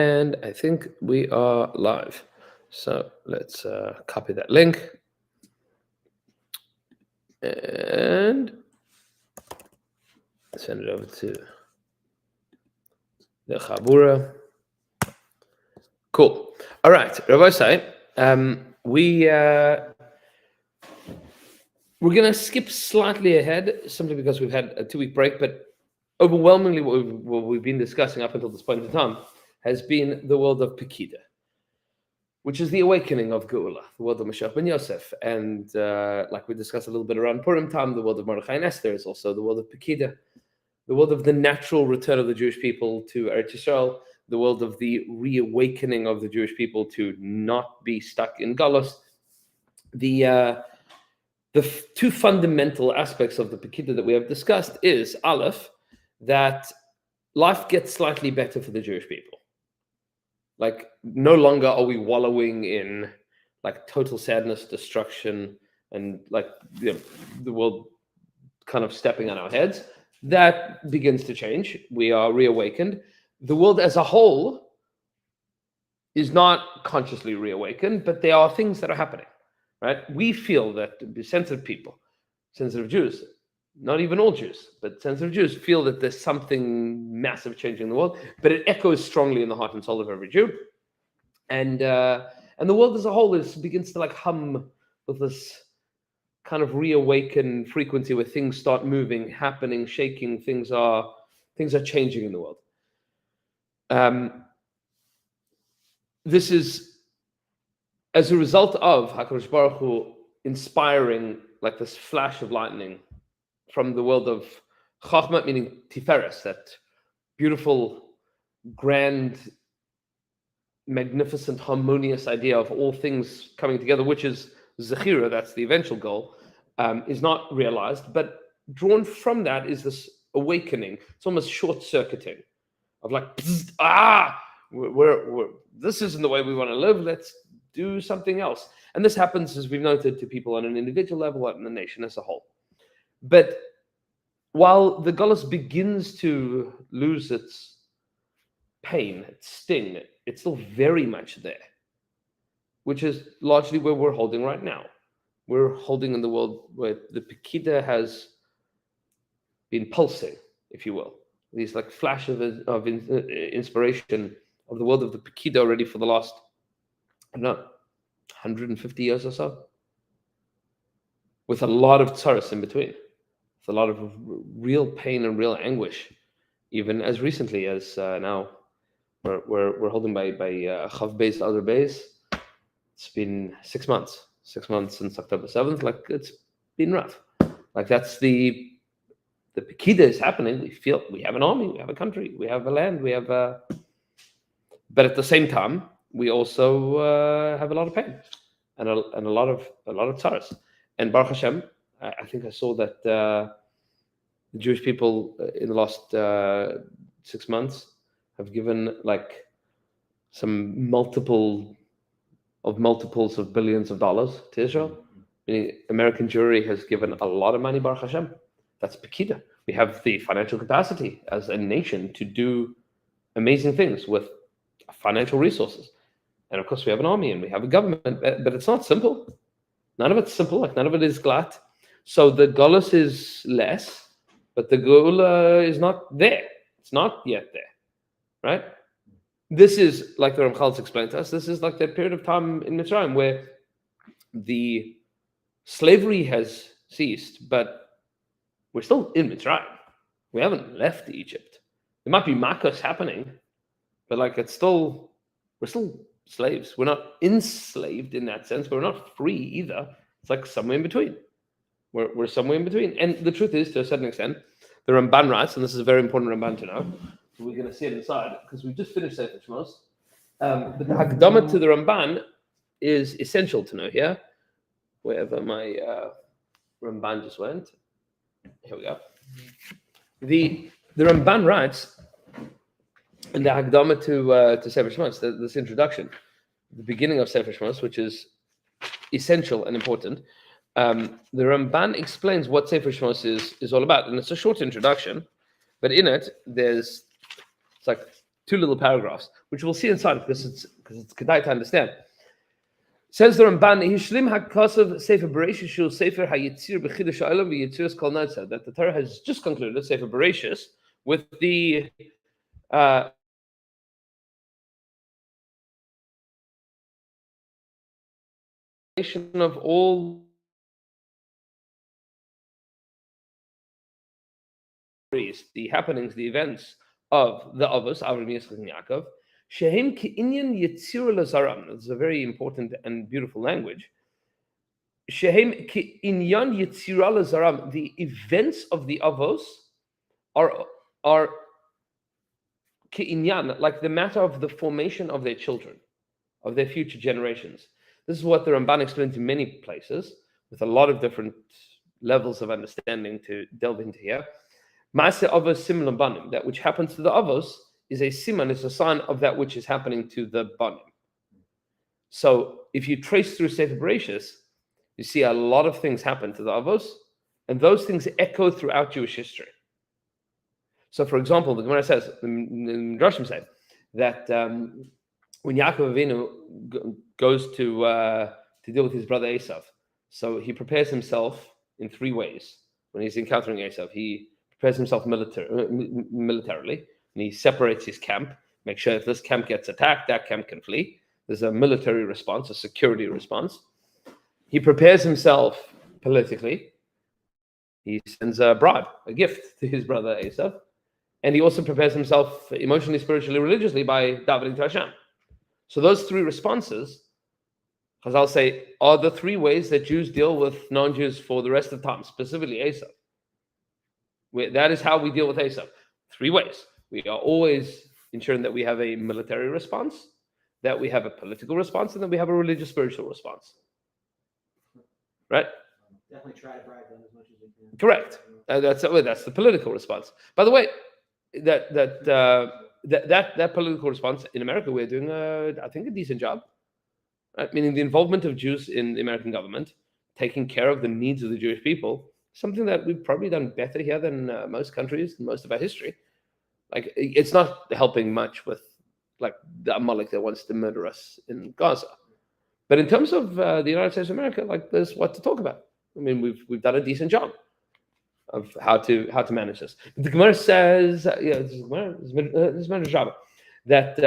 And I think we are live. So let's copy that link and send it over to the Chabura. Cool. All right, Rabbi Say, we're going to skip slightly ahead simply because we've had a 2-week break, but overwhelmingly what we've been discussing up until this point in time has been the world of Pekida, which is the awakening of Geulah, the world of Mashiach ben Yosef. And like we discussed a little bit around Purim time, the world of Mordechai and Esther is also the world of Pekida, the world of the natural return of the Jewish people to Eretz Yisrael, the world of the reawakening of the Jewish people to not be stuck in Galus. The two fundamental aspects of the Pekida that we have discussed is, Aleph, that life gets slightly better for the Jewish people. Like, no longer are we wallowing in like total sadness, destruction, and like the world kind of stepping on our heads. That begins to change. We are reawakened. The world as a whole is not consciously reawakened, but there are things that are happening, right? We feel that the sensitive people, sensitive Jews, not even all Jews, but sensitive Jews feel that there's something massive changing in the world, but it echoes strongly in the heart and soul of every Jew. And the world as a whole begins to like hum with this kind of reawakened frequency where things start moving, happening, shaking. Things are changing in the world. This is as a result of HaKadosh Baruch Hu inspiring like this flash of lightning from the world of Chachma, meaning Tiferes, that beautiful, grand, magnificent, harmonious idea of all things coming together, which is Zechira, that's the eventual goal, is not realized. But drawn from that is this awakening. It's almost short-circuiting of like, we're this isn't the way we want to live. Let's do something else. And this happens, as we've noted, to people on an individual level and the nation as a whole. But while the Galus begins to lose its pain, its sting, it's still very much there, which is largely where we're holding right now. We're holding in the world where the Pekida has been pulsing, if you will. These like flashes of inspiration of the world of the Pekida already for the last, I don't know, 150 years or so, with a lot of tsaros in between, with a lot of real pain and real anguish, even as recently as now. We're holding by Chav Beis Adar Beis. It's been 6 months. 6 months since October 7th. Like, it's been rough. Like, that's the Pekida is happening. We feel we have an army, we have a country, we have a land, we have but at the same time, we also have a lot of pain and a lot of tsaros. And Baruch Hashem, I think I saw that the Jewish people in the last 6 months have given like some multiples of billions of dollars to Israel. Meaning, American Jewry has given a lot of money, Baruch Hashem. That's Pekida. We have the financial capacity as a nation to do amazing things with financial resources. And of course, we have an army and we have a government, but it's not simple. None of it's simple. Like, none of it is glatt. So the Galus is less, but the Geulah is not there. It's not yet there, right? This is, like the Ramchal's explained to us, this is like that period of time in Mitzrayim where the slavery has ceased, but we're still in Mitzrayim. We haven't left Egypt. There might be makos happening, but like we're still slaves. We're not enslaved in that sense, but we're not free either. It's like somewhere in between. We're somewhere in between. And the truth is, to a certain extent, the Ramban writes, and this is a very important Ramban to know, so we're going to see it inside, because we just finished Sefer Shmos. But the Hakdama to the Ramban is essential to know here. Wherever my Ramban just went. Here we go. The Ramban writes in the Hakdama to Sefer Shmos, this introduction, the beginning of Sefer Shmos, which is essential and important. The Ramban explains what Sefer Shmos is all about, and it's a short introduction, but in it it's like two little paragraphs, which we'll see inside because it's kedai to understand. Says the Ramban, Hishlim HaKasav Sefer Bereshis Shul Sefer HaYitzir B'Chidush HaOlam V'Yitziras Kol Notza, that the Torah has just concluded Sefer Bereshis with the of all the happenings, the events of the Avos, Avram, Yitzchak, and Yaakov. Shehem Ki'inyan Yitzir Lazaram. It's a very important and beautiful language. Shehem Ki'inyan Yitzir Lazaram. The events of the Avos are Ki'inyan, like the matter of the formation of their children, of their future generations. This is what the Ramban explains in many places, with a lot of different levels of understanding to delve into here. Maaseh Avos Simon Banim, that which happens to the Avos is a siman, is a sign of that which is happening to the Banim. So if you trace through Sefer Bereshis, you see a lot of things happen to the Avos, and those things echo throughout Jewish history. So for example, the Gemara says, the Midrashim say, that when Yaakov Avinu goes to deal with his brother Esav, so he prepares himself in three ways. When he's encountering Esav, he prepares himself militarily, and he separates his camp, make sure if this camp gets attacked, that camp can flee. There's a military response, a security response. He prepares himself politically. He sends a bribe, a gift to his brother Esav. And he also prepares himself emotionally, spiritually, religiously by davening to Hashem. So those three responses, Chazal say, are the three ways that Jews deal with non-Jews for the rest of time, specifically Esav. That is how we deal with Esav. Three ways. We are always ensuring that we have a military response, that we have a political response, and that we have a religious, spiritual response. Right? Definitely try to bribe them as much as we can. Correct. That's the political response. By the way, that political response in America, we're doing, I think, a decent job. Right? Meaning the involvement of Jews in the American government, taking care of the needs of the Jewish people, something that we've probably done better here than most countries, most of our history. Like, it's not helping much with like the Amalek that wants to murder us in Gaza. But in terms of the United States of America, like, there's what to talk about. I mean, we've done a decent job of how to manage this. But the Gemara says, this is Medrash that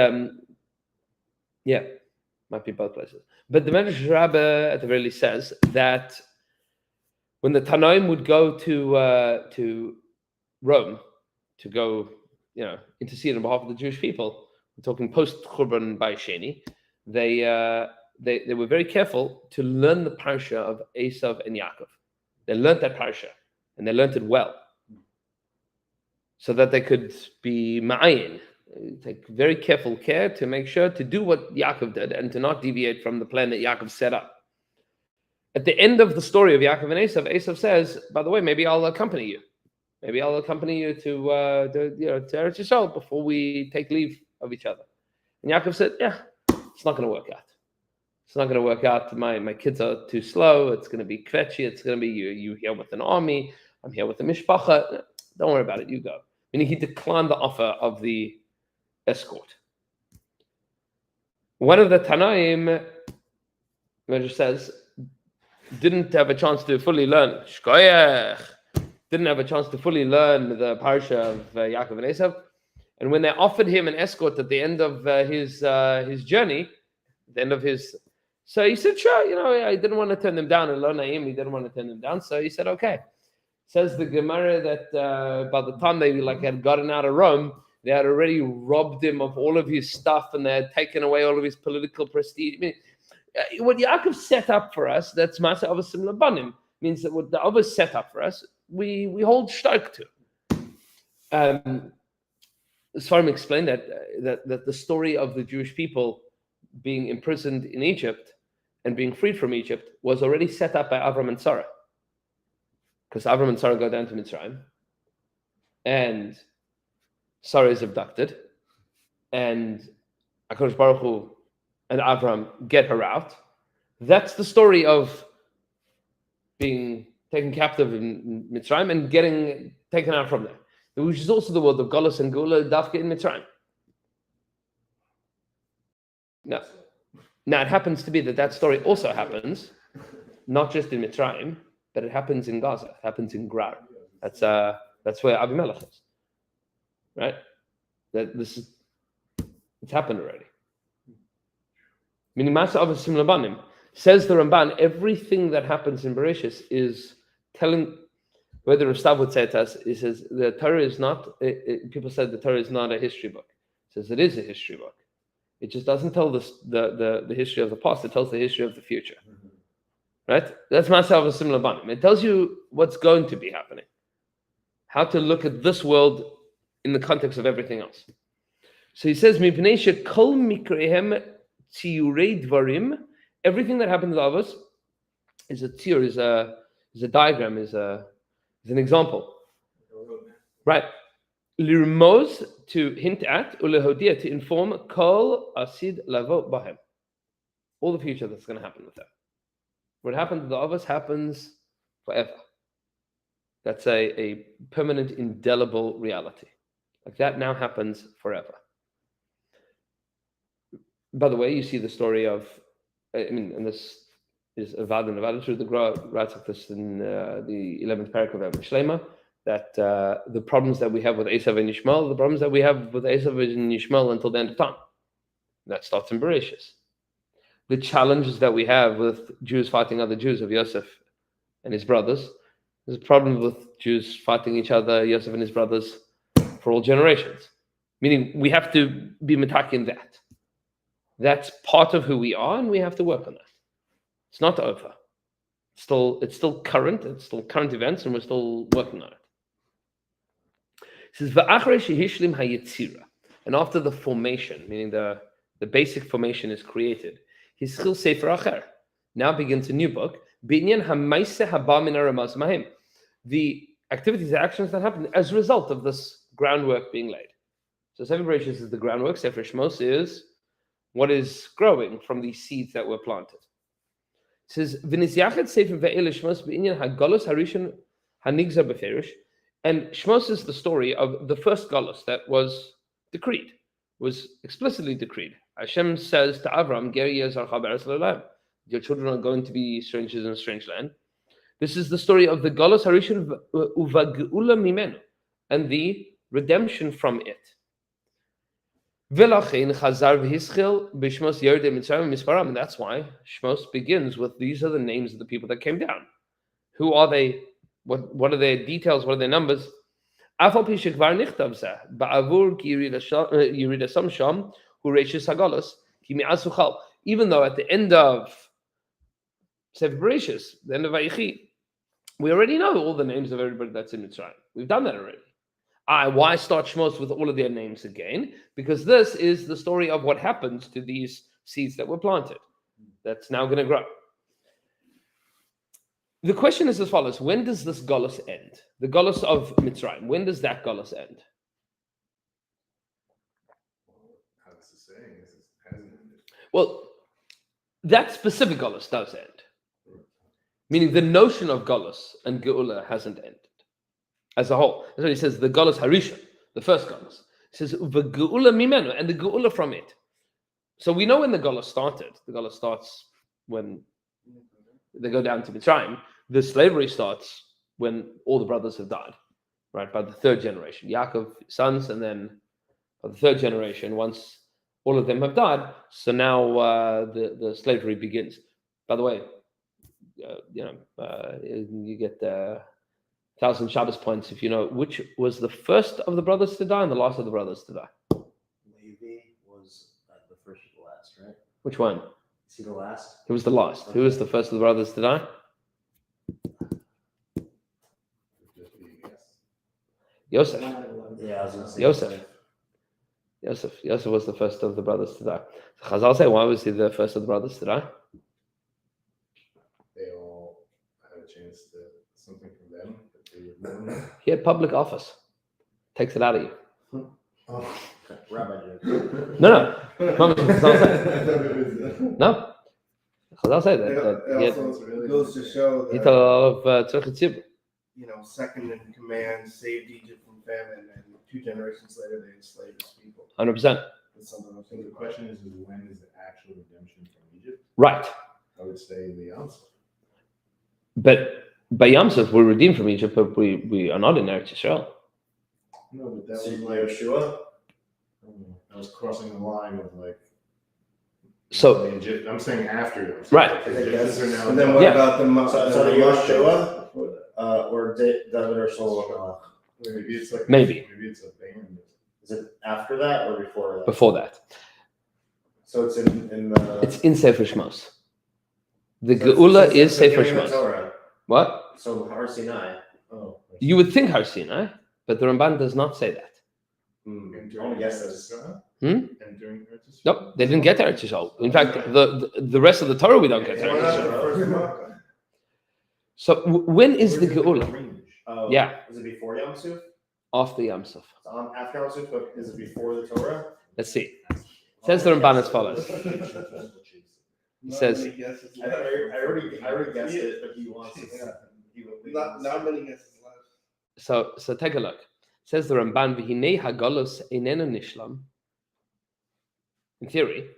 might be both places. But the Medrash Rabbah at the very least says that when the Tanaim would go to Rome to go, intercede on behalf of the Jewish people, we're talking post Churban by Sheni, they were very careful to learn the parsha of Esav and Yaakov. They learned that parsha, and they learned it well, so that they could be ma'ayin, take very careful care to make sure to do what Yaakov did and to not deviate from the plan that Yaakov set up. At the end of the story of Yaakov and Esav says, by the way, maybe I'll accompany you. Maybe I'll accompany you to Eretz Yisrael before we take leave of each other. And Yaakov said, it's not going to work out. It's not going to work out. My kids are too slow. It's going to be kvetchy. It's going to be you here with an army. I'm here with the mishpacha. Don't worry about it. You go. Meaning he declined the offer of the escort. One of the Tanaim, Medrash says, didn't have a chance to fully learn. Didn't have a chance to fully learn the parsha of Yaakov and Esav. And when they offered him an escort at the end of his journey, the end of his, so he said, sure, I didn't want to turn them down. And Lo Naim, he didn't want to turn them down. So he said, okay. Says the Gemara that by the time they had gotten out of Rome, they had already robbed him of all of his stuff, and they had taken away all of his political prestige. I mean, what Yaakov set up for us, that's Maaseh Avos Simon Banim, means that what the Avos set up for us, we hold stark to. Sfarim explained that the story of the Jewish people being imprisoned in Egypt and being freed from Egypt was already set up by Avram and Sarah. Because Avram and Sarah go down to Mitzrayim, and Sarah is abducted, and HaKadosh Baruch Hu and Avram get her out. That's the story of being taken captive in Mitzrayim and getting taken out from there, which is also the world of Geulah and Geulah, Dafka in Mitzrayim. No. Now it happens to be that story also happens, not just in Mitzrayim, but it happens in Gaza. It happens in Grar. That's where Abimelech is, right? It's happened already. Meaning, Masa of Sim Labanim says the Ramban. Everything that happens in Bereshis is telling. Whether Rastav would say it to us, he says the Torah is not. People said the Torah is not a history book. He says it is a history book. It just doesn't tell the history of the past. It tells the history of the future. Right? That's Masav of Sim Labanim. It tells you what's going to be happening. How to look at this world in the context of everything else. So he says, Mipnei shekol mikrehem tziyurei dvarim. Everything that happened to others is a tziyur, is a diagram, is an example. Right. Lirmoz, to hint at, ulehodia, to inform, kol asid lavo bahem. All the future that's going to happen with that. What happened to the others happens forever. That's a permanent, indelible reality. Like that now happens forever. By the way, you see the story of, and this is Avad and Avad through the Gra writes of this in the 11th paragraph of Shlema, that the problems that we have with Esav and Yishmael, the problems that we have with Esav and Yishmael until the end of time. That starts in Bereshis. The challenges that we have with Jews fighting other Jews, of Yosef and his brothers. There's a problem with Jews fighting each other, Yosef and his brothers, for all generations. Meaning we have to be metaking that. That's part of who we are, and we have to work on that. It's not over. It's still current. It's still current events, and we're still working on it. It says, "Va'achrei shehishlim hayetzira," and after the formation, meaning the basic formation is created, he's still Sefer Acher. Now begins a new book. Binyan ha'maiseh haba min haramaz mahim. The activities, the actions that happen as a result of this groundwork being laid. So Sefer Bereshis is the groundwork. Sefer Shmos is what is growing from these seeds that were planted. It says, "V'nisyachet Sefer ve'ele Shmos b'inyan ha'golos harishon hanigzar beferish," and Shmos is the story of the first golos that was decreed, was explicitly decreed. Hashem says to Avram, "Ger yezarcha b'eretz l'olam." Your children are going to be strangers in a strange land. This is the story of the Golos Harishon uva Geulah mimenu, and the redemption from it. V'lachein chazar v'hischil b'shmos yerdei mitzrayim misparam, and that's why Shmos begins with these are the names of the people that came down. Who are they? What are their details? What are their numbers? Afal pi shekvar nichtav zeh ba'avur ki yiridasam sham hu reishis hagolos ki mi'as uchal. Even though at the end of Sefer Bereshis, the end of Vayichi, we already know all the names of everybody that's in Mitzrayim. We've done that already. Why start Shmos with all of their names again? Because this is the story of what happens to these seeds that were planted. That's now going to grow. The question is as follows. When does this Golos end? The Golos of Mitzrayim. When does that Golos end? How this is saying is it hasn't ended. Well, that specific Golos does end. Meaning the notion of Golos and Geulah hasn't ended as a whole. That's what he says, the Golos Harishon, the first Golos. He says, the Geulah mimenu, and the Geulah from it. So we know when the Golos started. The Golos starts when they go down to Mitzrayim. The slavery starts when all the brothers have died, right? By the third generation. Yaakov, sons, and then by the third generation, once all of them have died, so now the slavery begins. By the way, you get 1,000 Shabbos points if you know which was the first of the brothers to die and the last of the brothers to die. Levi was the first of the last, right? Which one? Is he the last? Who was the last? Who was the first of the brothers to die? Just be a guess. Yosef. Yeah, I was going to say Yosef was the first of the brothers to die. So Chazal say, why was he the first of the brothers to die? They all had a chance to something from them that they would know. He had public office. Takes it out of you. Oh. Rabbi Joe. No. Chazal say. No. Chazal say that he had, It goes to show he that, told a lot of Tzorchei Tzibur. second in command saved Egypt from famine, and 2 generations later they enslaved his people. 100%. That's something I'm So the thinking about. question is when is the actual redemption from Egypt? Right. I would say the answer. But by Yam Suf, we're redeemed from Egypt, but we are not in Eretz Yisrael. No, but that So was like Yeshua? I was crossing the line of like So, the Egypt. I'm saying after. Right. The Egyptians are now. And then what Yeah. about the So the Moshe? Yeshua, Before that. or David or Solomon? Maybe it's like Maybe. maybe it's a band. Is it after that or before that? before that, So it's in the. it's in Sefer Shmos. The so it's- Geulah it's is the Sefer beginning of the Shmos. Torah. What? So Har Sinai. Oh. You would think Har Sinai, but the Ramban does not say that. And I only guess this. Hmm? And during Eretz Yisrael? Nope, they didn't get to Eretz Yisrael. In fact, the rest of the Torah we don't get to Why Eretz not the Yisrael. first Makkah? So when is the Geulah? Oh, Yeah. Is it before Yom Suf? After Yam Suf. It's after Yom Suf, but is it before the Torah? Let's see. Says the Ramban as follows. Not says- many guesses I left. already guessed it, but he wants to. Not many guesses left. So take a look. Says the Ramban, V'hinei hagolus einenu nishlam. In theory,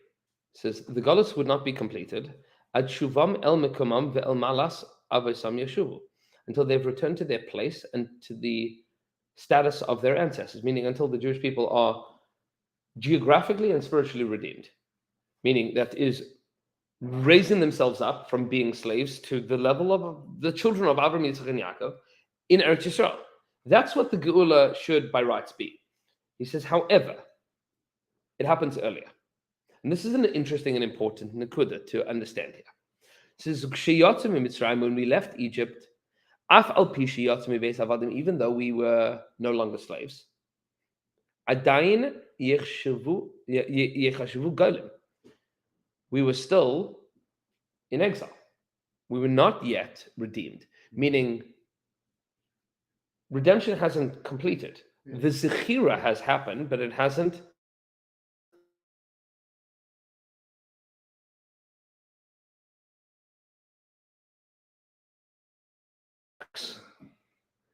says the golus would not be completed ad shuvam el mekomam ve'el malas avosam yeshuvu, until they've returned to their place and to the status of their ancestors, meaning until the Jewish people are geographically and spiritually redeemed, meaning that is raising themselves up from being slaves to the level of the children of Avraham, Yitzchak, and Yaakov in Eretz Yisrael. That's what the Geulah should by rights be. He says, however, it happens earlier. And this is an interesting and important nakuda to understand here. It says, when we left Egypt, even though we were no longer slaves, we were still in exile. We were not yet redeemed, meaning redemption hasn't completed. The Zechira has happened, but it hasn't.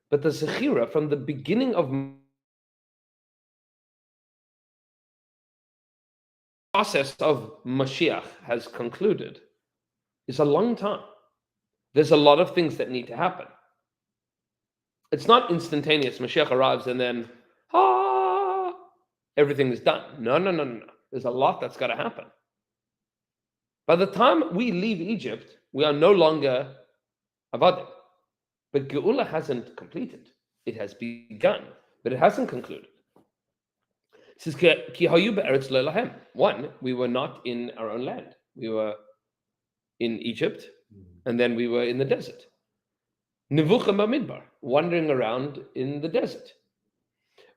But the Zechira from the beginning of process of Mashiach has concluded is a long time. There's a lot of things that need to happen. It's not instantaneous. Mashiach arrives and then, everything is done. No. There's a lot that's got to happen. By the time we leave Egypt, we are no longer Avadim. But Geulah hasn't completed. It has begun, but it hasn't concluded. It says, Ki hayu be'eretz lo lahem. One, we were not in our own land. We were in Egypt, and then we were in the desert. Nevuchim b'midbar, wandering around in the desert.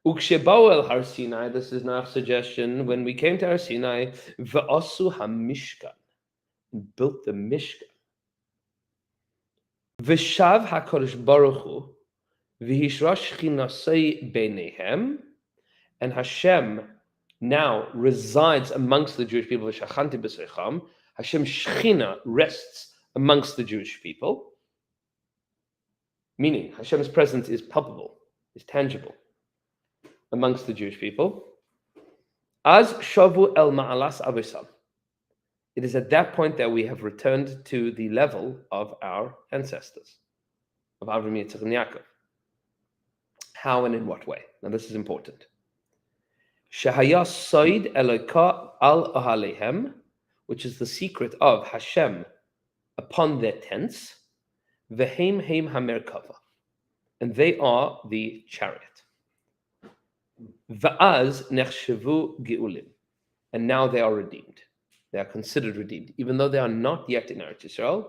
Ukshebau el Har Sinai, this is now a suggestion, when we came to Har Sinai, v'asu hamishkan, built the Mishkan. V'shav HaKadosh Baruch Hu, v'hishra shchinasei beinehem, and Hashem now resides amongst the Jewish people. V'shachanti b'seicham, Hashem Shechina rests amongst the Jewish people, meaning Hashem's presence is palpable, is tangible amongst the Jewish people. As shavu el ma'alas avosam. It is at that point that we have returned to the level of our ancestors, of Avraham, Yitzchak, and Yaakov. How and in what way? Now this is important. Shehaya soid Eloka al ahalehem, which is the secret of Hashem upon their tents, vehem heim hamerkava, and they are the chariot. Va'az nechshevu geulim, and now they are redeemed. They are considered redeemed, even though they are not yet in Eretz Yisrael.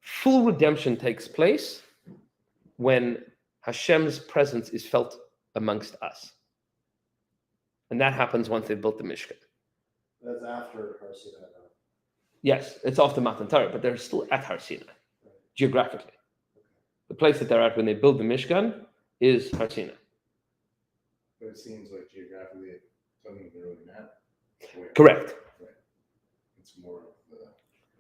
Full redemption takes place when Hashem's presence is felt amongst us, and that happens once they've built the Mishkan. That's after Har Sinai. Yes, it's after Matan Torah, but they're still at Har Sinai, geographically. The place that they're at when they build the Mishkan is Har Sinai. But it seems like geographically it doesn't even really matter. Where. Correct. Right. It's more of the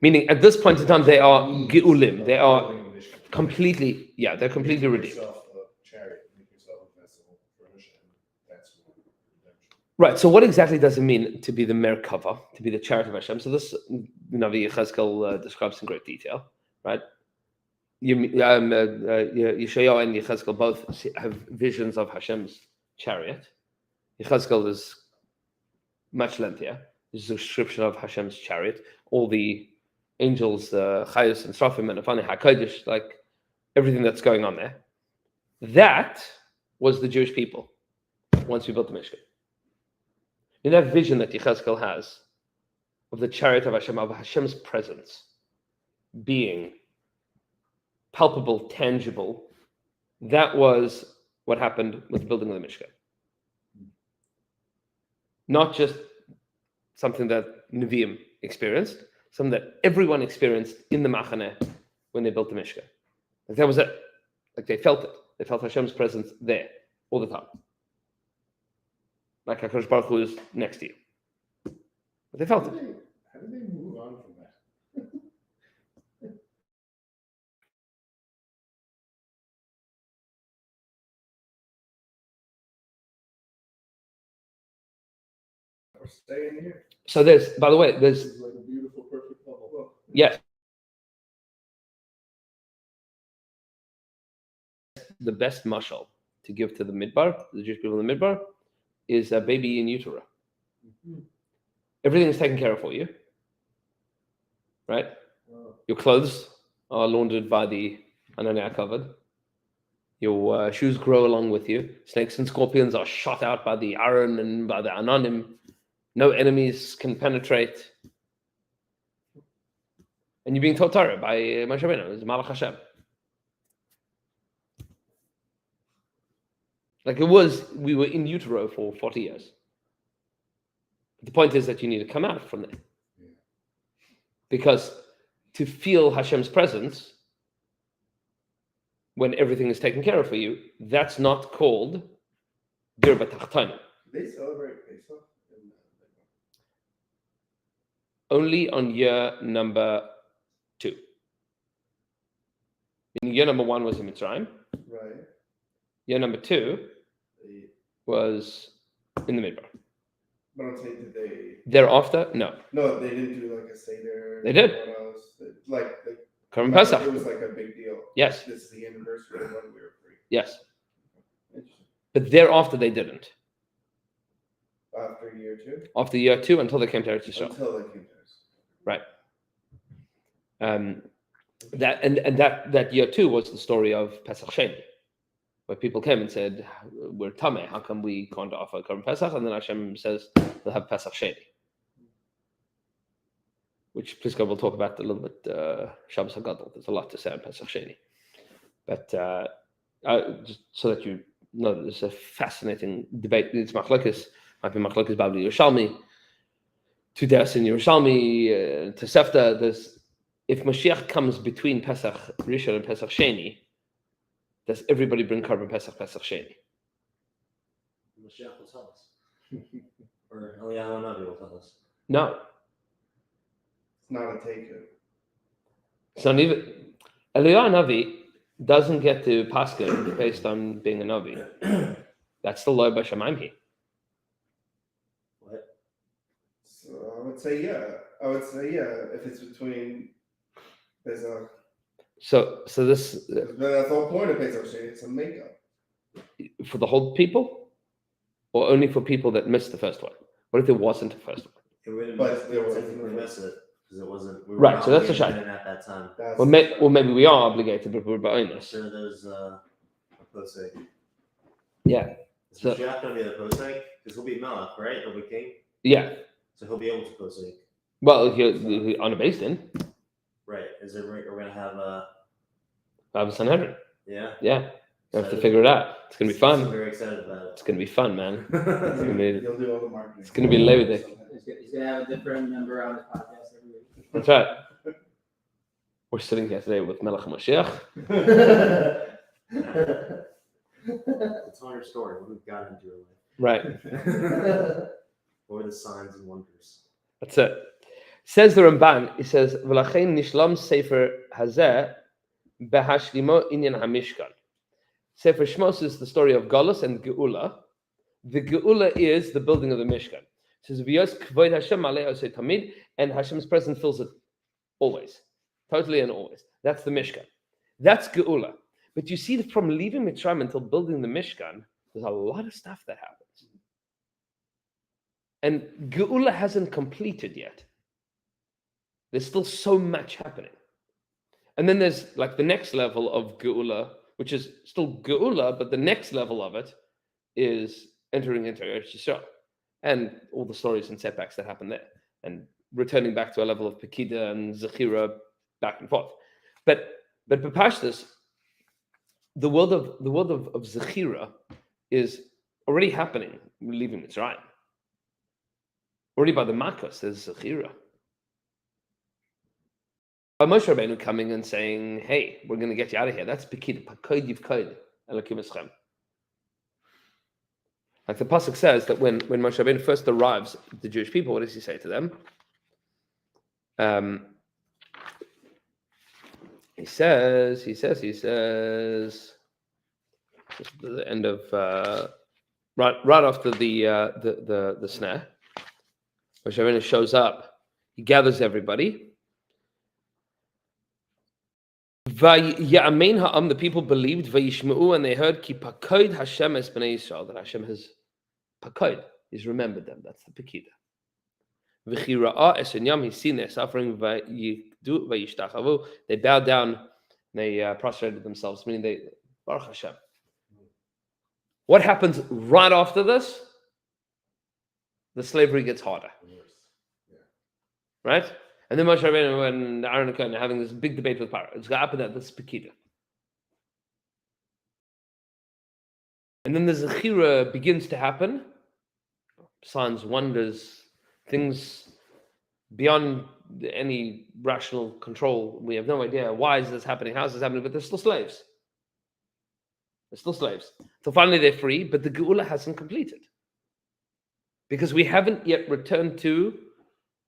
Meaning, at this point in time, they are Geulim. They are building a mission. completely, they're completely Make redeemed. yourself a chariot, make yourself a vessel for Hashem. That's what redemption. Right. So what exactly does it mean to be the Merkava, to be the chariot of Hashem? So this Navi Yechezkel describes in great detail, right? Yeshayahu and Yechezkel both have visions of Hashem's chariot. Yechezkel is much lengthier. This is a description of Hashem's chariot. All the angels, Chayos and Srafim and Afani HaKodesh, like everything that's going on there. That was the Jewish people once we built the Mishkan. In that vision that Yechezkel has of the chariot of Hashem's presence being palpable, tangible, that was what happened with the building of the Mishkan. Not just something that Nevi'im experienced, something that everyone experienced in the Machane when they built the Mishkan. Like that was it. Like they felt it. They felt Hashem's presence there all the time. Like HaKadosh Baruch Hu is next to you. But they felt it. How did they move on from that? We're staying here. So there's, by the way, there's, It's like a beautiful, perfect bubble. yes, the best mashal to give to the Midbar, the Jewish people in the Midbar, is a baby in utero. Everything is taken care of for you, right? Wow. Your clothes are laundered by the Anania covered. Your shoes grow along with you. Snakes and scorpions are shot out by the Aaron and by the Anonim. No enemies can penetrate. And you're being taught Torah by Moshe Rabbeinu, it's Malach Hashem. Like it was, we were in utero for 40 years. The point is that you need to come out from there. Yeah. Because to feel Hashem's presence when everything is taken care of for you, that's not called dir b'tachtana. They celebrate Pesach. Only on year number 2. Year number 1 was in Mitzrayim. Right. Year number 2 was in the Midbar. But I'm saying, did they? Thereafter, no. No, they didn't do like a Seder. They did. Like Korban Pesach. It was like a big deal. Yes. This is the anniversary of when we were free. Yes. Interesting. But thereafter they didn't. After year 2. After year 2 until they came to Eretz Yisrael. Until they came to us. Right. That year 2 was the story of Pesach Sheni, where people came and said, "We're tameh. How come we can't offer Korban Pesach?" And then Hashem says, "They'll have Pesach Sheni," which please God we'll talk about a little bit. Shabbos HaGadol. There's a lot to say on Pesach Sheni, but just so that you know, there's a fascinating debate. It's machlokes. Might be machlokes Babli Yerushalmi. To Des in Yerushalmi, to Sefta, there's if Mashiach comes between Pesach Rishon and Pesach Sheni, does everybody bring Korban Pesach Sheni? Mashiach will tell us. Or Eliyahu Navi will tell us. No. It's not a takeout. It's not even. Eliyahu Navi doesn't get to Pascha based on being a Navi. That's the law by Shemaim. What? So I would say yeah. If it's between Pesach. So this But that's the whole point of Pesach Sheni. It's a makeup. for the whole people, or only for people that missed the first one? What if there wasn't a first one? It would But have there was- technically miss it because it wasn't. We were Right, not so that's a obligated shame. at that time. That's Or maybe we are obligated, but we're I'm bonus. sure there's a posek. Yeah, Is So- Mashiach going to be the posek? Because he'll be Melech, right? He'll be king. yeah. So he'll be able to posek. Well, he on a basin, Right. Is it right? We're going to have Baba Sanhedrin. yeah. Yeah, you have to So- figure it out. It's gonna be I'm fun. very excited about It's gonna be fun, man. it. gonna be- You'll do all the marketing. It's gonna be Levitic. He's gonna have a different member on his podcast every week. That's right. We're sitting here today with Melech Mashiach. Tell your story. What we've got into your Right. life. What are the signs and wonders? That's it. Says the Ramban. He says, "V'lachein nishlam sefer hazeh behashlimo inyan hamishkan." Sefer Shmos is the story of Geulah and Geulah, The Geulah is the building of the Mishkan. It says, "V'yos kvod Hashem alei osei tamid," and Hashem's presence fills it always, totally and always. That's the Mishkan. That's Geulah. But you see, from leaving Mitzrayim until building the Mishkan, there's a lot of stuff that happens. And Geulah hasn't completed yet. There's still so much happening. And then there's like the next level of Geulah, which is still Geulah, but the next level of it is entering into Eretz Yisrael and all the stories and setbacks that happen there, and returning back to a level of Pekida and Zechira back and forth. But Bepashtus, the world of Zechira is already happening, leaving Mitzrayim. Already by the Makos, there's Zechira. By Moshe Rabbeinu coming and saying, "Hey, we're going to get you out of here." That's Pekida, Pakoid Yivkoid, Elokim Eschem. Like the pasuk says that when Moshe Rabbeinu first arrives, the Jewish people, what does he say to them? He says, just at the end of right after the snare, Moshe Rabbeinu shows up. He gathers everybody. Vayyamein ha'am, the people believed, vayishma'u, and they heard, ki pakoid Hashem es b'nei Yisrael, that Hashem has pakoid, he's remembered them. That's the Pekida. V'chira'ah es enyam, he's seen their suffering, vayishtachavu, they bowed down, they prostrated themselves, meaning they, Baruch Hashem. What happens right after this? The slavery gets harder. Right? And then Moshe Rabbeinu and Aaron and Cohen are having this big debate with Paro. It's got to happen that this Pekida. And then the Zechira begins to happen. Signs, wonders, things beyond any rational control. We have no idea why is this happening, how is this happening, but they're still slaves. They're still slaves. So finally they're free, but the Geulah hasn't completed. Because we haven't yet returned to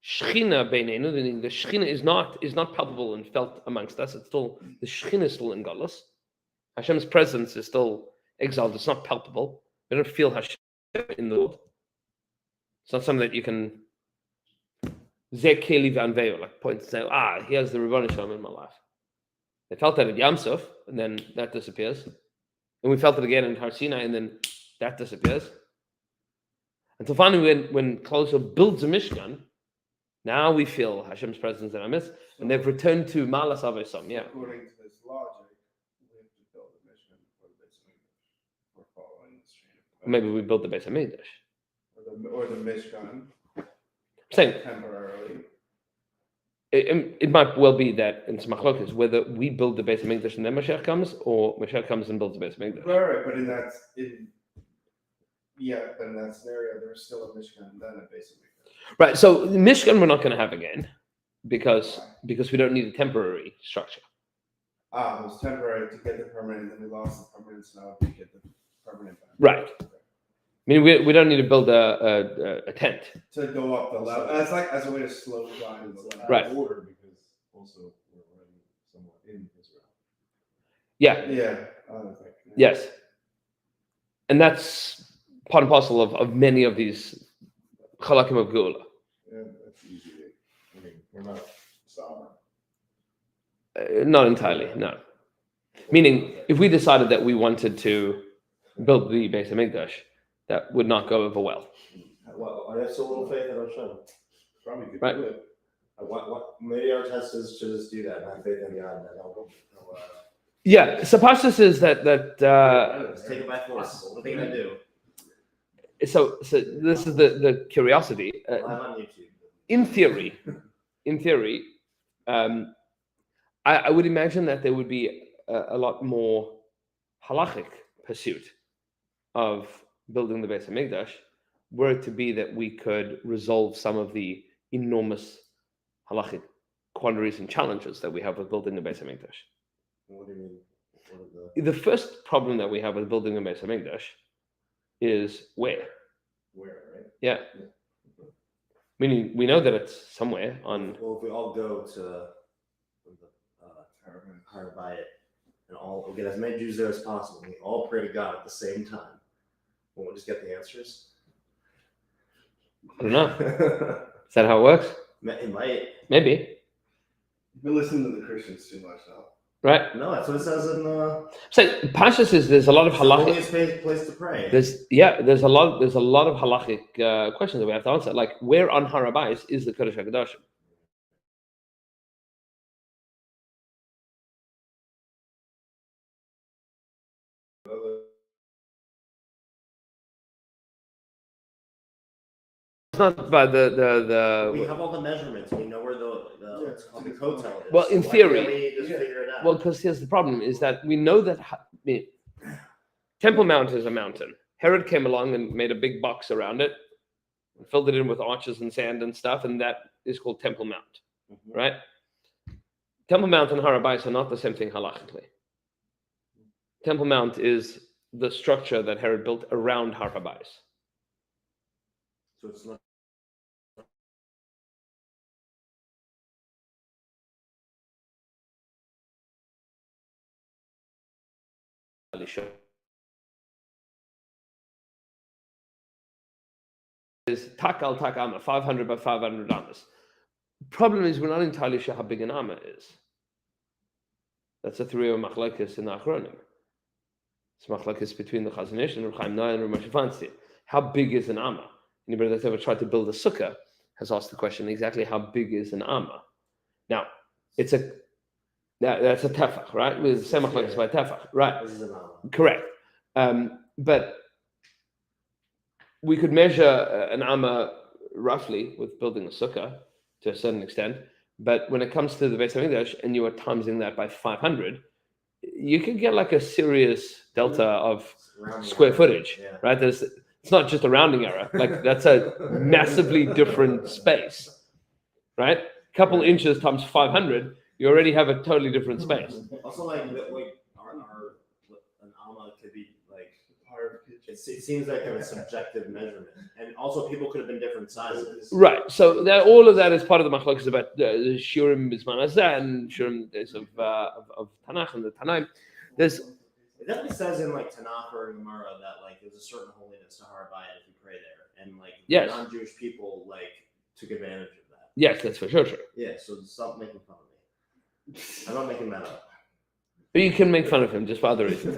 Shechina beinenu. The Shechina is not palpable and felt amongst us. It's still, the Shechina is still in Galus. Hashem's presence is still exalted. It's not palpable. We don't feel Hashem in the world. It's not something that you can zekeli vanveo, like point and say, here's the Rebbeinu Shalom in my life. They felt that at Yam Suf, and then that disappears. And we felt it again in Har Sinai, and then that disappears. Until finally, when Klal builds a Mishkan, now we feel Hashem's presence in our midst, and they've returned to Malas Avesom. Yeah. According to this logic, we have to build a Mishkan for the Beis Hamikdash. We're following this chain of thought. Maybe we built the Beis Hamikdash. Or the Mishkan. Saying temporarily. It might well be that in Smachlokas, whether we build the Beis Hamikdash and then Mashiach comes, or Mashiach comes and builds the Beis Hamikdash. Right, but in that scenario, there's still a Mishkan and then a Beis Hamikdash. Right, so Mishkan we're not going to have again because we don't need a temporary structure. It was temporary to get the permanent, and then we lost the permanent, so now we get the permanent back. Right. I mean, we don't need to build a tent. To go up the level. It's like as a way to slow down the level. Right. Order, because also we're already somewhat in Israel. Yeah. Yeah. Yes. And that's part and parcel of many of these Chalakim of Geulah. Yeah, that's easy. I mean, we're not sovereign. Not entirely, no. Meaning, if we decided that we wanted to build the Beis Hamikdash, that would not go over well. Well, I have so little faith in Hashem. Probably could Right. do it. What? Maybe our testers should just do that. And have faith in God. And they'll Yeah, so Pashtus is that just take it by force. What are they gonna do? so this is the curiosity. Live on YouTube. In theory, I would imagine that there would be a lot more halachic pursuit of building the Beis Hamikdash, were it to be that we could resolve some of the enormous halachic quandaries and challenges that we have with building the Beis Hamikdash. What do you mean? What are The first problem that we have with building the Beis Hamikdash is where. Where, right? Yeah. Meaning we know that it's somewhere on. Well, if we all go to Har Bayit and all get as many Jews there as possible, and we all pray to God at the same time, Won't we just get the answers? I don't know. Is that how it works? It might. Maybe. You've been listening to the Christians too much now. Right? No, that's what it says in the. So Pasha says there's a lot of It's the halachic. holiest place to pray. There's a lot of halachic questions that we have to answer. Like, where on Har HaBayis is the Kodesh HaKadoshim? It's not by We the have all the measurements. We know where it's called the kotel is. Well, in So why theory- can't we just figure it out? well, because here's the problem: is that we know that Temple Mount is a mountain. Herod came along and made a big box around it, and filled it in with arches and sand and stuff, and that is called Temple Mount, Mhm. right? Temple Mount and Har HaBayis are not the same thing halachically. Temple Mount is the structure that Herod built around Har HaBayis. So it's not. Is tak al 500 by 500 amas. Problem is, we're not entirely sure how big an amma is. That's a theory of machlekes in the Achronim. It's machlekes between the Chazon Ish and Reb Chaim Noah and Reb Moshe Feinstein. How big is an amma? Anybody that's ever tried to build a sukkah has asked the question exactly how big is an amma. Now, that's a tefach, right? With the same machlekes by tefach, right? This is an hour. Correct. But we could measure an amma roughly with building a sukkah to a certain extent. But when it comes to the Beis HaMikdash and you are timesing that by 500, you can get like a serious delta of Rounding square error. footage, Yeah. right? It's not just a rounding error. Like, that's a massively different space, right? Couple inches times 500, you already have a totally different space. Also, like an alma could be like it seems like a subjective measurement, and also people could have been different sizes. Right. So all of that is part of the machlokes about the Shurim Bisman Hazeh and Shurim days of Tanakh and the Tanaim. There's It definitely says in like Tanakh or Gemara that like there's a certain holiness to Har HaBayit if you pray there, and like Yes. non-Jewish people like took advantage of that. yes, that's for sure true. Yeah, so stop making fun of me. I'm not making that up. But you can make fun of him just for other reasons.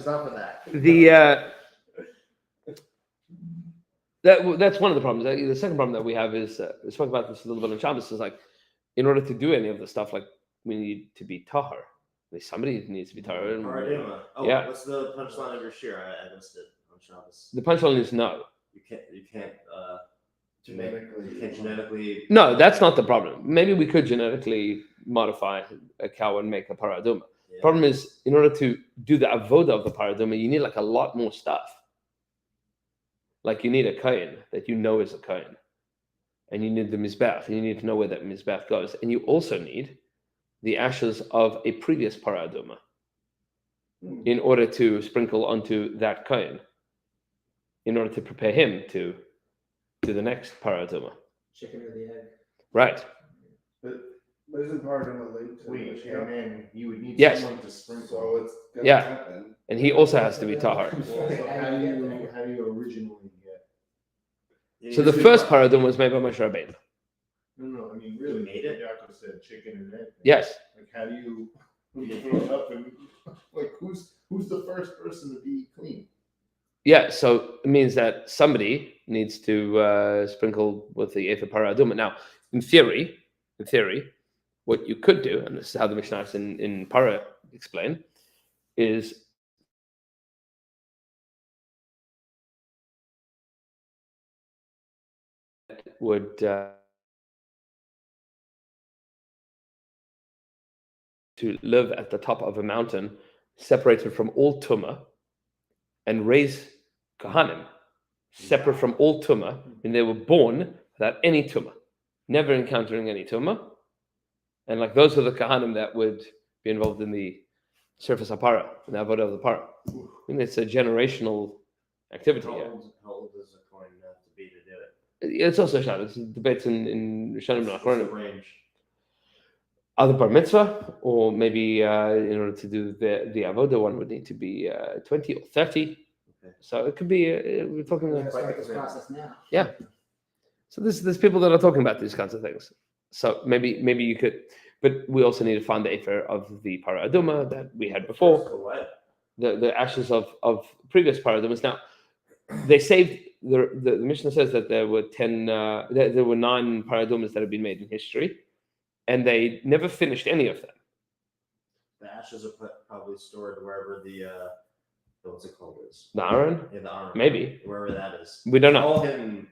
Stop with that. That's one of the problems. The second problem that we have is we spoke about this a little bit on Shabbos. Is like, in order to do any of the stuff, like, we need to be tahar. Like, somebody needs to be tahar. and- Paraduma. Oh, Yeah. what's the punchline of your shir? I missed it on Shabbos. The punchline is no. You can't Genetically. genetically. No, that's not the problem. Maybe we could genetically modify a cow and make a paraduma. Yeah. Problem is, in order to do the avoda of the paraduma, you need like a lot more stuff. Like, you need a kohen that you know is a kohen, and you need the mizbech, and you need to know where that mizbech goes, and you also need the ashes of a previous paraduma in order to sprinkle onto that kohen, in order to prepare him to do the next paraduma. Chicken or the egg. Right. But isn't part of a link to Wait, Mashiach? and then you would need Yes. someone to sprinkle. So it's gonna Yeah. happen. And he also has to be tahar. Well, so how do you originally get? So the first paraduma was made by Moshe Rabbeinu. No, I mean really. made it? Yaakov said chicken and egg. Yes. Like how do you throw it up and like who's the first person to be clean? Yeah, so it means that somebody needs to sprinkle with the Ephah Paraduma. Now, in theory, what you could do, and this is how the Mishnahs in Para explain, is would to live at the top of a mountain, separated from all tumah, and raise Kohanim, separate from all tumah, and they were born without any tumah, never encountering any tumah. And like, those are the Kohanim that would be involved in the surface of para, in the avodah of the para. I mean, it's a generational activity. How Yeah. old does a coin have to be to do it? It's also Shad. It's debates in Rishonim and What's the Achronim. range? Either bar mitzvah, or maybe in order to do the avodah, one would need to be 20 or 30. So it could be we're talking. We're gonna start this process now. Yeah. So there's people that are talking about these kinds of things. So maybe you could, but we also need to find the afer of the paraduma that we had before, the ashes of previous paradumas. Now they saved the Mishnah says that there were 10 there were 9 paradumas that have been made in history, and they never finished any of them. The ashes are probably stored wherever the what's it called is. The Aaron, Yeah, the Aron. maybe Wherever that is. we don't know. All hidden.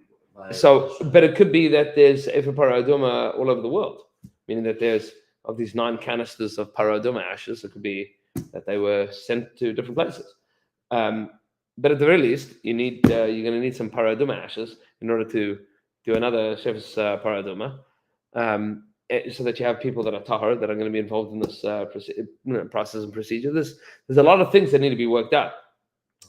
So, but it could be that there's efer paraduma all over the world, meaning that there's of these 9 canisters of paraduma ashes. It could be that they were sent to different places. But at the very least, you need you're going to need some paraduma ashes in order to do another shef's paraduma, so that you have people that are tahar that are going to be involved in this process and procedure. There's a lot of things that need to be worked out.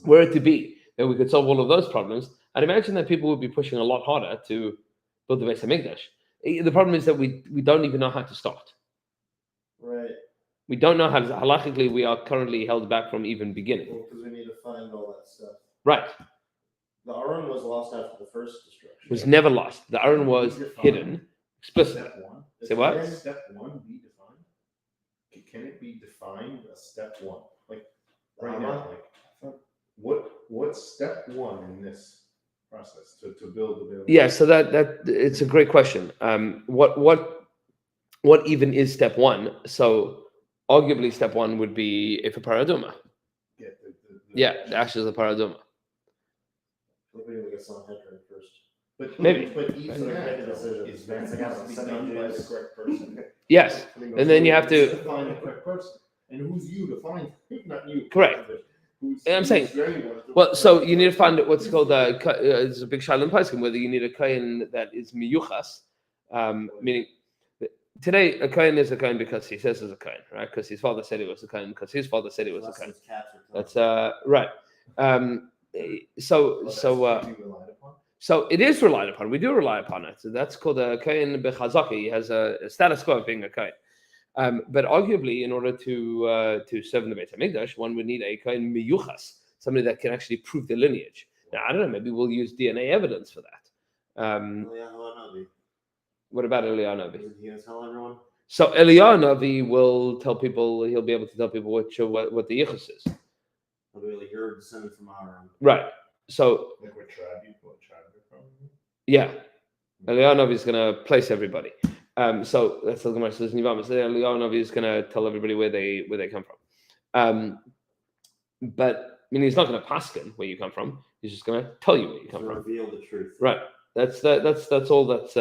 Were it to be that we could solve all of those problems, I'd imagine that people would be pushing a lot harder to build the Beis Hamikdash. The problem is that we don't even know how to start. Right. We don't know how to. Halachically, we are currently held back from even beginning. Well, because we need to find all that stuff. Right. The Aron was lost after the first destruction. It was never lost. The Aaron was hidden explicitly. Step one. Say what? Can step one be defined? Can it be defined as step one? Like right now, like what's step one in this process to build the building? Yeah. So that it's a great question. What even is step one? So arguably, step one would be if a paraduma. Get The ashes of paraduma. Maybe we get some headroom first. But Maybe. But even So that make a though, decision. is that It's like has to be done by the $70. correct person. Yes. And then you have to- find the correct person. And who's you to find? Not you. Correct. I'm saying, well, so you need to find what's called it's a big shaila in Paiskim, whether you need a kohen that is miyuchas, meaning today a kohen is a kohen because he says he's a kohen, right? Because his father said he was a kohen, because his father said he was a kohen. That's right. So it is relied upon. We do rely upon it. So that's called a kohen bechazaki. He has a status quo of being a kohen. But arguably, in order to serve in the Beit Hamikdash, one would need a kohen miyuchas, somebody that can actually prove the lineage. Now, I don't know. Maybe we'll use DNA evidence for that. What about Eliyahu Navi? Isn't he gonna tell everyone? So Eliyahu Navi will tell people. He'll be able to tell people what the yichus is. I'll be like, you're descended from Aaron. Right. So Like what tribe you're from? yeah, Eliyahu Navi is going to place everybody. So that's the Gemara says. Eliyahu Navi is going to tell everybody where they come from. But I mean, he's not going to paskin where you come from. He's just going to tell you where you come from. Reveal the truth. Right. That's all. That's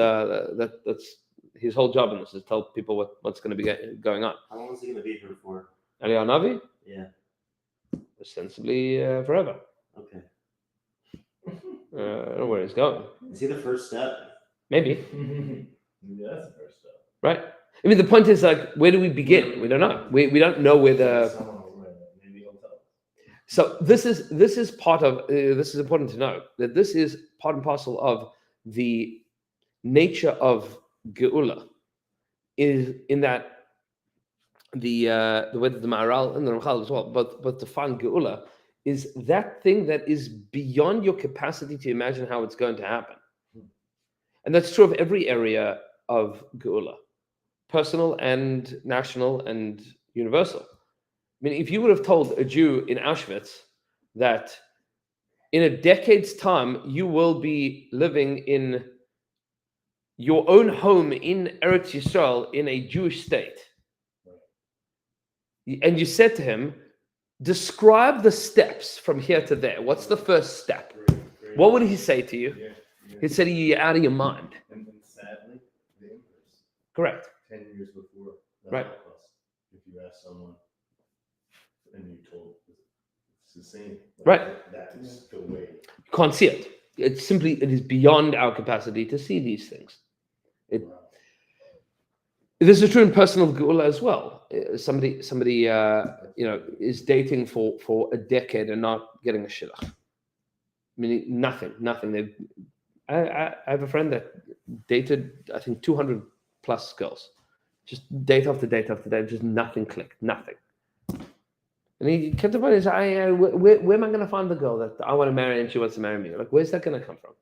his whole job in this is tell people what's going to be going on. How long is he gonna be here for? Eliyahu Navi, Yeah. ostensibly forever. Okay. I don't know where he's going. Is he the first step? Maybe. Yeah, that's the first step. Right. I mean, the point is like, where do we begin? We don't know. We don't know where the. Maybe he'll tell. So this is part of. This is important to know that this is part and parcel of the nature of Geulah, is in that the way that the Maharal and the Ramchal as well, but define Geulah is that thing that is beyond your capacity to imagine how it's going to happen, and that's true of every area of Geulah, personal and national and universal. I mean, if you would have told a Jew in Auschwitz that in a decade's time you will be living in your own home in Eretz Yisrael in a Jewish state, and you said to him, describe the steps from here to there. What's the first step? What would he say to you? He'd say to you, you're out of your mind. And sadly, the inverse. Correct. 10 years before. that Right. Holocaust, if you ask someone and you told it's the same. Right. That is the way. You can't see it. It is beyond our capacity to see these things. This is true in personal Geulah as well. Somebody is dating for a decade and not getting a shidduch. Meaning nothing. I have a friend that dated, I think, 200 plus girls. Just date after date after date, just nothing clicked, nothing. And he kept the point. He said, where am I going to find the girl that I want to marry and she wants to marry me? Like, where's that going to come from?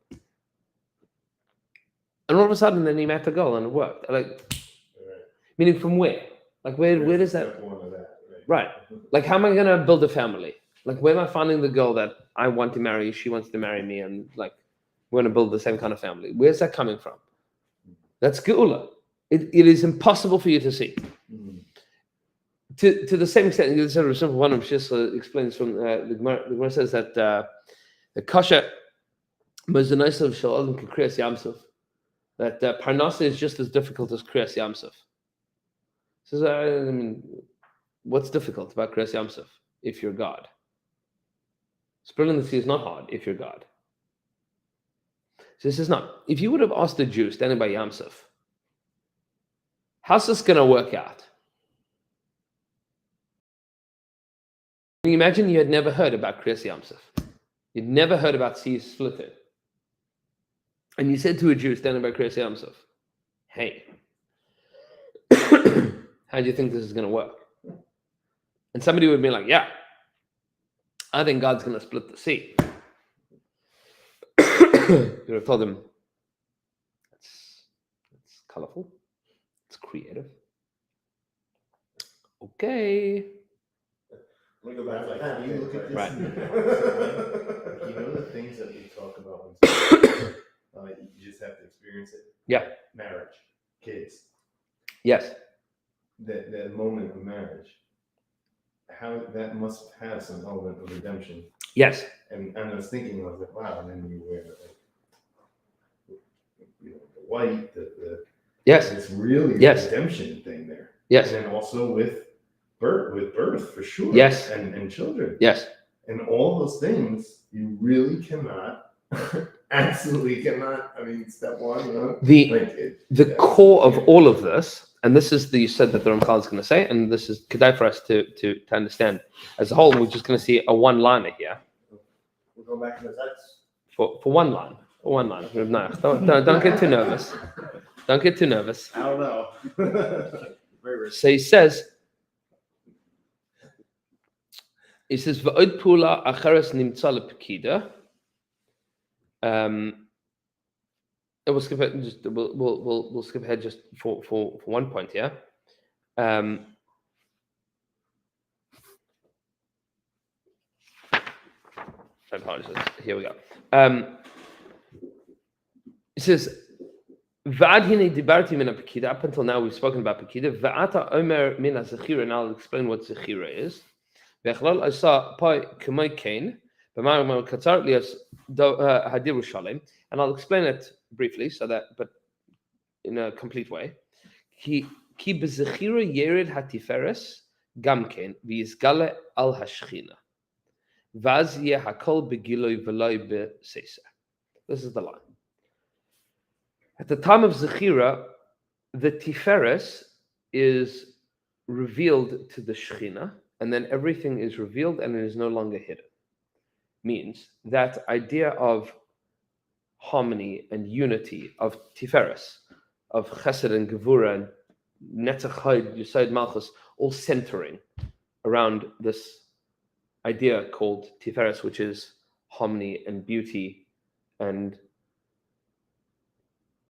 And all of a sudden, then he met the girl and it worked. Like, Right. meaning from where? Like, where does that? Step one of that, Right. Like, how am I going to build a family? Like, where am I finding the girl that I want to marry? She wants to marry me, and like, we're going to build the same kind of family. Where's that coming from? That's Geulah. It is impossible for you to see. Mhm. To the same extent, this is a simple one. Just explains from the Gemara. The Gemara says that the kasha mezunaisav shel adam k'kriyas yamsuf. That parnasa is just as difficult as kriyas yamsuf. Says, I mean, what's difficult about kriyas yamsuf if you're God? Splitting the sea is not hard if you're God. So this is not. If you would have asked a Jew standing by Yamsuf, how's this going to work out? Can you imagine you had never heard about Kriyas Yamsuf? You'd never heard about seas splitting. And you said to a Jew standing by Kriyas Yamsuf, hey, how do you think this is going to work? And somebody would be like, yeah, I think God's going to split the sea. You would have told him, it's colorful, it's creative. Okay. Let me go back to Like, that. you look at this Right. in the opposite way. You know the things that we talk about when you just have to experience it? Yeah. Marriage, kids, Yes. that moment of marriage, how that must have some element of redemption. Yes. And I was thinking, I was like, wow, and then you wear the white, Yes. it's really Yes. a redemption thing there. Yes. And then also with birth for sure. Yes. And children. Yes. And all those things, you really cannot, absolutely cannot. I mean, step one, you know, The core of all of this, and this is you said that the Ramchal is going to say, and this is kedai for us to understand as a whole. And we're just going to see a one-liner here We'll go back to the text. for one line. For one line. Don't get too nervous. Don't get too nervous. I don't know. Very risky. So he says, "V'od pula acheres nimtza lepekida." We'll skip it. We'll skip ahead just for one point here. I apologize. Here we go. It says, "V'ad hine dibarti min hapekida." Up until now, we've spoken about pekida. V'ata omer min hazechira, and I'll explain what zechira is. V'echlal asa pai k'may kain b'ma'amar katzar lias hadir Yerushalayim, and I'll explain it briefly, but in a complete way. Ki b'zechira yered hatiferes gamken v'yizgale al hashchina v'az yeh hakol begiloi v'loi b'seisa. This is the line. At the time of Zechira, the Tiferes is revealed to the Shechina, and then everything is revealed and it is no longer hidden. Means that idea of harmony and unity, of Tiferes, of Chesed and Gevura and Netzach Chod, Yesod Malchus, all centering around this idea called Tiferes, which is harmony and beauty and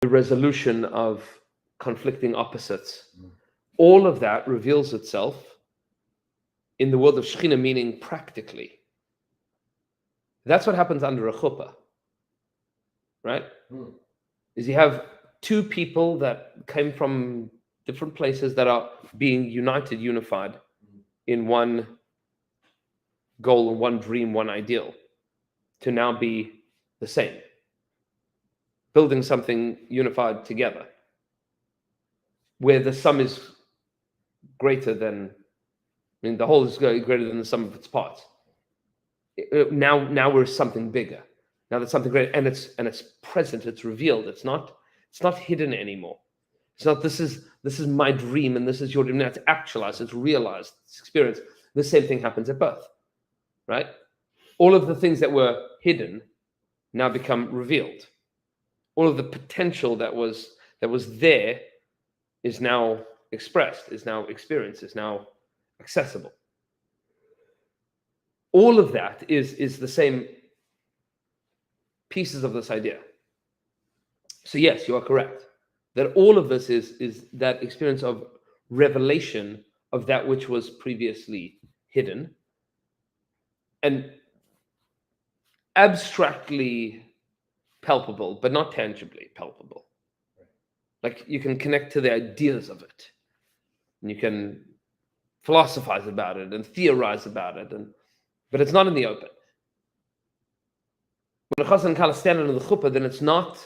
the resolution of conflicting opposites. All of that reveals itself in the world of Shechina, meaning practically. That's what happens under a chuppah, right? Is you have two people that came from different places that are being unified in one goal and one dream, one ideal, to now be the same. Building something unified together, where the sum is greater than, the whole is greater than the sum of its parts. Now we're something bigger. Now there's something greater, and it's present. It's revealed. It's not hidden anymore. It's not this is my dream and this is your dream. Now it's actualized. It's realized. It's experienced. The same thing happens at birth, right? All of the things that were hidden now become revealed. All of the potential that was there is now expressed, is now experienced, is now accessible. all of that is the same pieces of this idea. So yes, you are correct that all of this is that experience of revelation of that which was previously hidden and abstractly palpable, but not tangibly palpable. Like you can connect to the ideas of it, and you can philosophize about it and theorize about it, but it's not in the open. When a chassan and kala stand under the chuppah, then it's not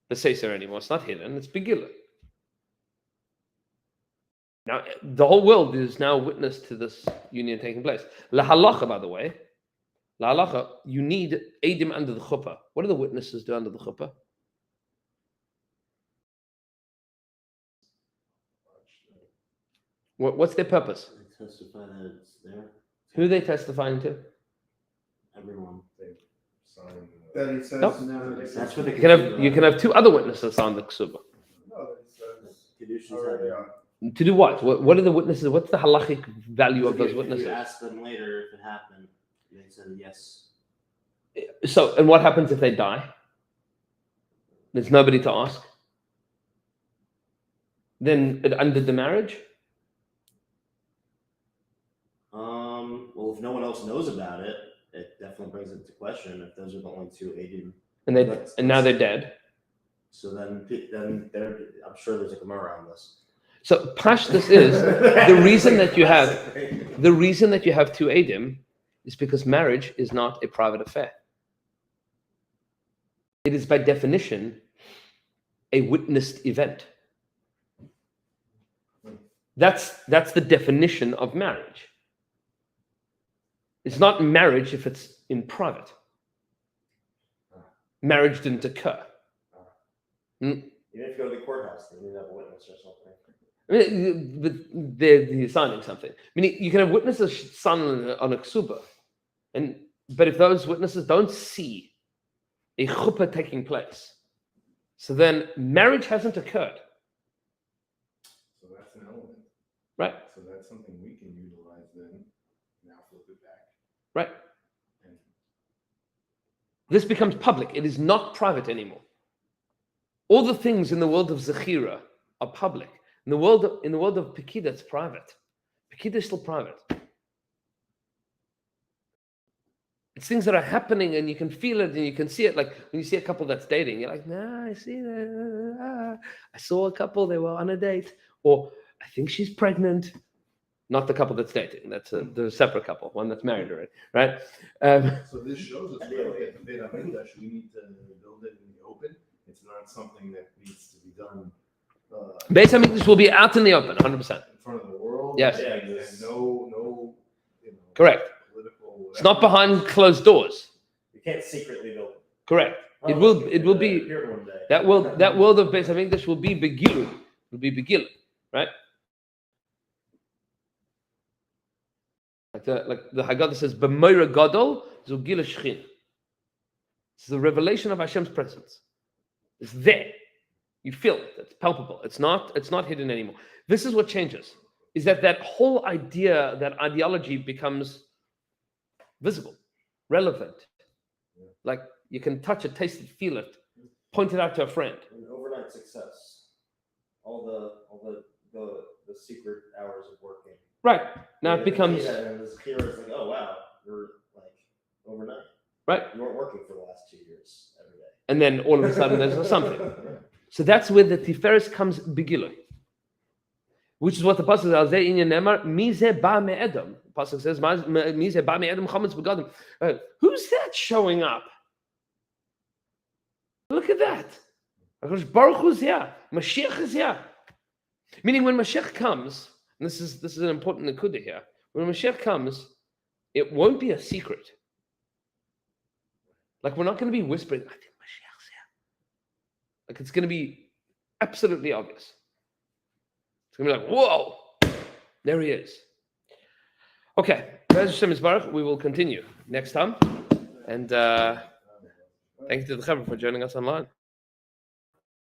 the seser anymore. It's not hidden. It's begillah. Now the whole world is now witness to this union taking place. La halacha, by the way, la halacha, you need edim under the chuppah. What do the witnesses do under the chuppah? What's their purpose? They testify that it's there. Who are they testifying to? Everyone. They sign. That he says. Nope. No, That's what they You can have two other witnesses on the ksuba. No, that he says. Kedusha's Already happening. on. To do what? What are the witnesses? What's the halachic value of those If witnesses? you ask them later if it happened, they said yes. So, and what happens if they die? There's nobody to ask. Then it undid the marriage. Well, if no one else knows about it, it definitely brings it into question if those are the only two aided. And now they're dead. So then there, I'm sure there's a Gemara on this. So pashtus is the reason that you have two edim is because marriage is not a private affair. It is by definition a witnessed event. That's the definition of marriage. It's not marriage if it's in private. Marriage didn't occur. Even if you go to the courthouse, they need to have a witness or something. I mean, but they're signing something. I mean, you can have witnesses sign on a ksuba, but if those witnesses don't see a chuppah taking place, so then marriage hasn't occurred, So that's an element. right? So that's something we can utilize then. Now flip it back. Right. And This becomes public. It is not private anymore. All the things in the world of Zechira are public. In the world of Pekida, it's private. Pekida is still private. It's things that are happening and you can feel it and you can see it. Like when you see a couple that's dating, you're like, nah, I see that. I saw a couple, they were on a date. Or I think she's pregnant. Not the couple that's dating. That's the separate couple, one that's married already, right? so this shows us really at the Beit HaMikdash, we need to build it in the open. It's not something that needs to be done Beis HaMikdash will be out in the open, 100%. in front of the world. Yes. And no, Correct. political. It's not behind closed doors. You can't secretly build. Correct. It will be Here one day. that world of Beis HaMikdash will be Geulah. Will be Geulah, right? Like the Haggadah says, "B'moira gadol zu Geulah shechin." It's the revelation of Hashem's presence. It's there. You feel it. It's palpable. It's not hidden anymore. This is what changes. Is that whole idea, that ideology becomes visible, relevant. Like you can touch it, taste it, feel it, point it out to a friend. An overnight success. All the secret hours of working. Right. Now it becomes And this hero is like, oh wow, you're like overnight. right. You weren't working for the last 2 years every day. And then all of a sudden there's something. So that's where the Tiferes comes Begillah. Which is what the pasuk says. Zeh inyan nemar mize ba me'edom. The pasuk says mize ba me'edom chametz begadim. Who's that showing up? Look at that. HaKadosh Baruch Hu's here. Mashiach is here. Meaning when Mashiach comes, and this is an important nekuda here. When Mashiach comes, it won't be a secret. Like we're not going to be whispering, I think Mashiach's here. Like it's going to be absolutely obvious. It's going to be like, whoa, there he is. Okay, Be'ez Hashem Yisbarach, we will continue next time. And thank you to the Chavra for joining us online.